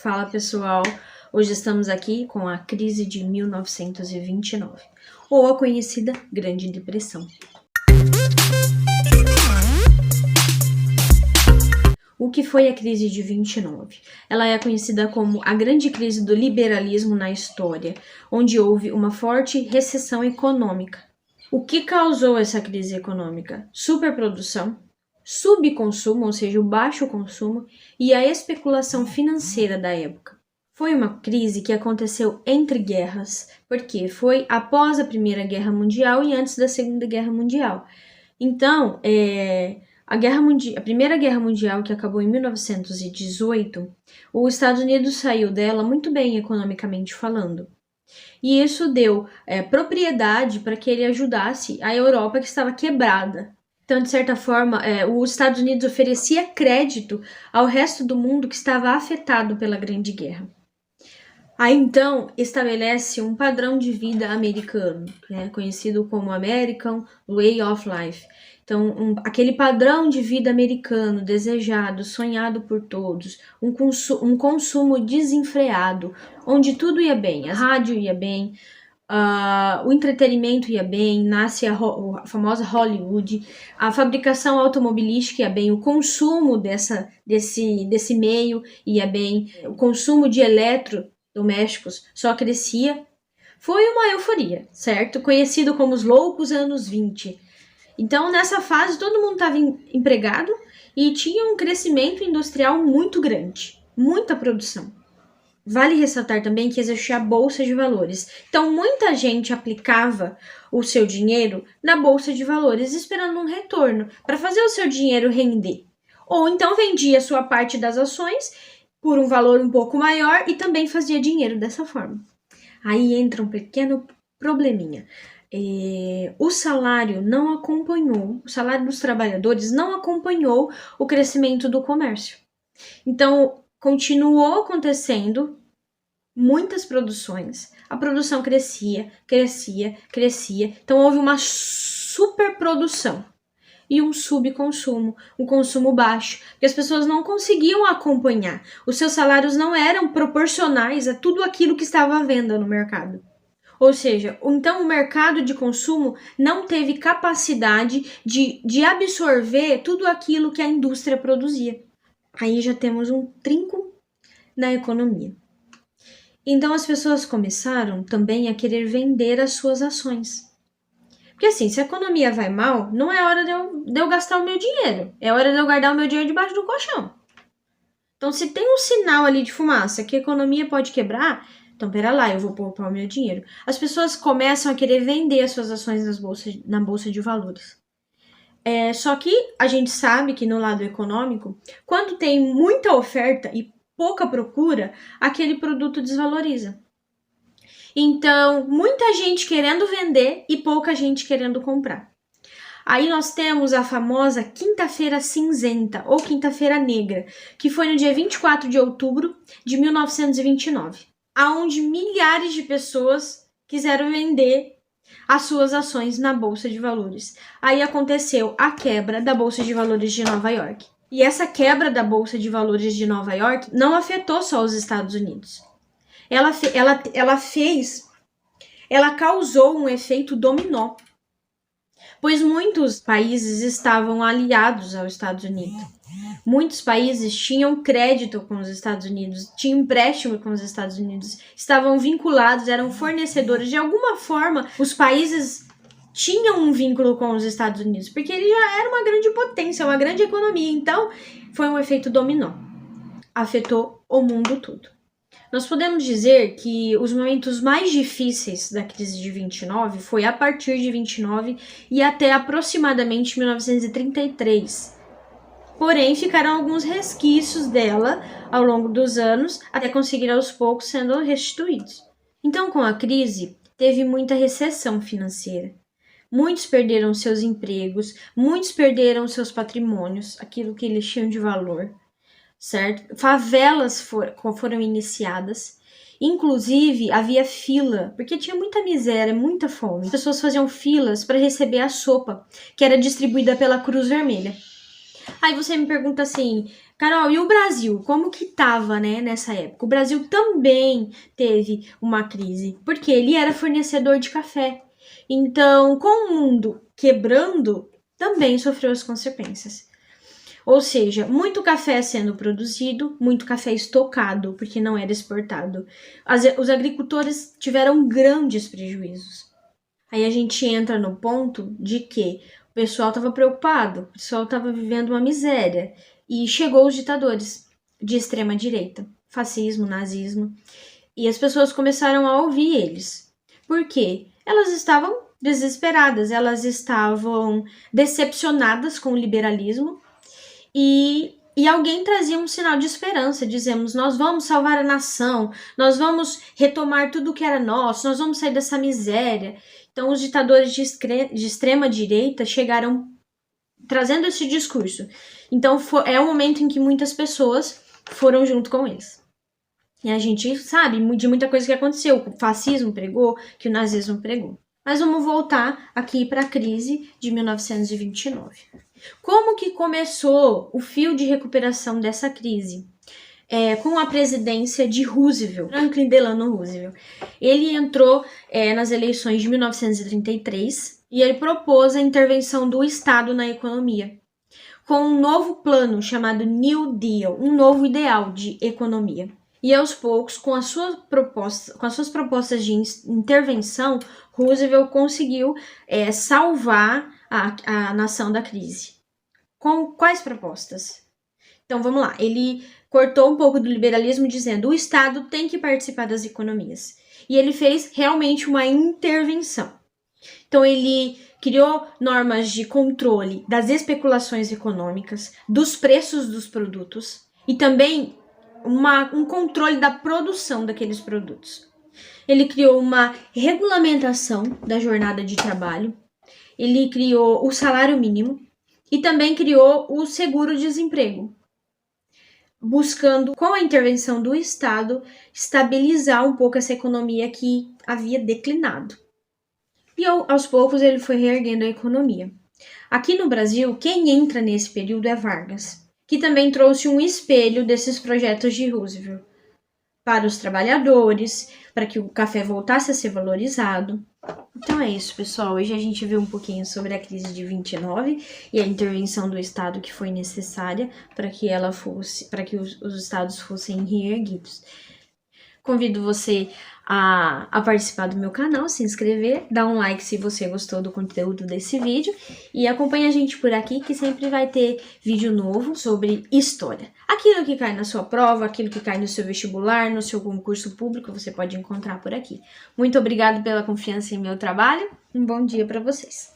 Fala pessoal, hoje estamos aqui com a crise de 1929, ou a conhecida Grande Depressão. O que foi a crise de 29? Ela é conhecida como a grande crise do liberalismo na história, onde houve uma forte recessão econômica. O que causou essa crise econômica? Superprodução, subconsumo, ou seja, o baixo consumo, e a especulação financeira da época. Foi uma crise que aconteceu entre guerras, porque foi após a Primeira Guerra Mundial e antes da Segunda Guerra Mundial. Então, a Primeira Guerra Mundial, que acabou em 1918, os Estados Unidos saiu dela muito bem economicamente falando. E isso deu propriedade para que ele ajudasse a Europa, que estava quebrada. Então, de certa forma, os Estados Unidos oferecia crédito ao resto do mundo que estava afetado pela Grande Guerra. Aí, então, estabelece um padrão de vida americano, conhecido como American Way of Life. Então, aquele padrão de vida americano, desejado, sonhado por todos, um consumo desenfreado, onde tudo ia bem, a rádio ia bem, o entretenimento ia bem, nasce a famosa Hollywood, a fabricação automobilística ia bem, o consumo desse meio ia bem, o consumo de eletrodomésticos só crescia. Foi uma euforia, certo? Conhecido como os loucos anos 20. Então, nessa fase, todo mundo estava empregado e tinha um crescimento industrial muito grande, muita produção. Vale ressaltar também que existia a Bolsa de Valores. Então, muita gente aplicava o seu dinheiro na Bolsa de Valores esperando um retorno para fazer o seu dinheiro render. Ou então vendia sua parte das ações por um valor um pouco maior e também fazia dinheiro dessa forma. Aí entra um pequeno probleminha. O salário dos trabalhadores não acompanhou o crescimento do comércio. Então, continuou acontecendo muitas produções, a produção crescia. Então, houve uma superprodução e um subconsumo, um consumo baixo, que as pessoas não conseguiam acompanhar. Os seus salários não eram proporcionais a tudo aquilo que estava à venda no mercado. Ou seja, então o mercado de consumo não teve capacidade de absorver tudo aquilo que a indústria produzia. Aí já temos um trinco na economia. Então as pessoas começaram também a querer vender as suas ações. Porque assim, se a economia vai mal, não é hora de eu gastar o meu dinheiro. É hora de eu guardar o meu dinheiro debaixo do colchão. Então se tem um sinal ali de fumaça que a economia pode quebrar, então pera lá, eu vou poupar o meu dinheiro. As pessoas começam a querer vender as suas ações na Bolsa de Valores. Só que a gente sabe que no lado econômico, quando tem muita oferta e pouca procura, aquele produto desvaloriza. Então, muita gente querendo vender e pouca gente querendo comprar. Aí nós temos a famosa Quinta-feira Cinzenta, ou Quinta-feira Negra, que foi no dia 24 de outubro de 1929, onde milhares de pessoas quiseram vender as suas ações na Bolsa de Valores. Aí aconteceu a quebra da Bolsa de Valores de Nova York. E essa quebra da Bolsa de Valores de Nova York não afetou só os Estados Unidos. Ela causou um efeito dominó, pois muitos países estavam aliados aos Estados Unidos. Muitos países tinham crédito com os Estados Unidos, tinham empréstimo com os Estados Unidos, estavam vinculados, eram fornecedores. De alguma forma, os países tinham um vínculo com os Estados Unidos, porque ele já era uma grande potência, uma grande economia. Então, foi um efeito dominó. Afetou o mundo todo. Nós podemos dizer que os momentos mais difíceis da crise de 29 foi a partir de 29 e até aproximadamente 1933. Porém, ficaram alguns resquícios dela ao longo dos anos, até conseguir aos poucos sendo restituídos. Então, com a crise, teve muita recessão financeira. Muitos perderam seus empregos, muitos perderam seus patrimônios, aquilo que eles tinham de valor, certo? Favelas foram iniciadas. Inclusive, havia fila, porque tinha muita miséria, muita fome. As pessoas faziam filas para receber a sopa, que era distribuída pela Cruz Vermelha. Aí você me pergunta assim, Carol, e o Brasil? Como que tava, né, nessa época? O Brasil também teve uma crise, porque ele era fornecedor de café. Então, com o mundo quebrando, também sofreu as consequências. Ou seja, muito café sendo produzido, muito café estocado, porque não era exportado. Os agricultores tiveram grandes prejuízos. Aí a gente entra no ponto de que o pessoal estava preocupado, o pessoal estava vivendo uma miséria. E chegou os ditadores de extrema direita, fascismo, nazismo, e as pessoas começaram a ouvir eles. Por quê? Elas estavam desesperadas, elas estavam decepcionadas com o liberalismo e alguém trazia um sinal de esperança, dizemos, nós vamos salvar a nação, nós vamos retomar tudo que era nosso, nós vamos sair dessa miséria. Então os ditadores de extrema direita chegaram trazendo esse discurso. Então é o momento em que muitas pessoas foram junto com eles. E a gente sabe de muita coisa que aconteceu, que o fascismo pregou, que o nazismo pregou. Mas vamos voltar aqui para a crise de 1929. Como que começou o fio de recuperação dessa crise? Com a presidência de Roosevelt, Franklin Delano Roosevelt. Ele entrou nas eleições de 1933 e ele propôs a intervenção do Estado na economia, com um novo plano chamado New Deal, um novo ideal de economia. E aos poucos, com as suas propostas de intervenção, Roosevelt conseguiu salvar a nação da crise. Com quais propostas? Então vamos lá, ele cortou um pouco do liberalismo dizendo que o Estado tem que participar das economias. E ele fez realmente uma intervenção. Então ele criou normas de controle das especulações econômicas, dos preços dos produtos e também um controle da produção daqueles produtos. Ele criou uma regulamentação da jornada de trabalho, ele criou o salário mínimo e também criou o seguro-desemprego, buscando, com a intervenção do Estado, estabilizar um pouco essa economia que havia declinado. E aos poucos ele foi reerguendo a economia. Aqui no Brasil, quem entra nesse período é Vargas, que também trouxe um espelho desses projetos de Roosevelt para os trabalhadores, para que o café voltasse a ser valorizado. Então é isso, pessoal. Hoje a gente viu um pouquinho sobre a crise de 29 e a intervenção do Estado que foi necessária para que os estados fossem reerguidos. Convido você a participar do meu canal, se inscrever, dar um like se você gostou do conteúdo desse vídeo e acompanhe a gente por aqui que sempre vai ter vídeo novo sobre história. Aquilo que cai na sua prova, aquilo que cai no seu vestibular, no seu concurso público, você pode encontrar por aqui. Muito obrigada pela confiança em meu trabalho, um bom dia para vocês.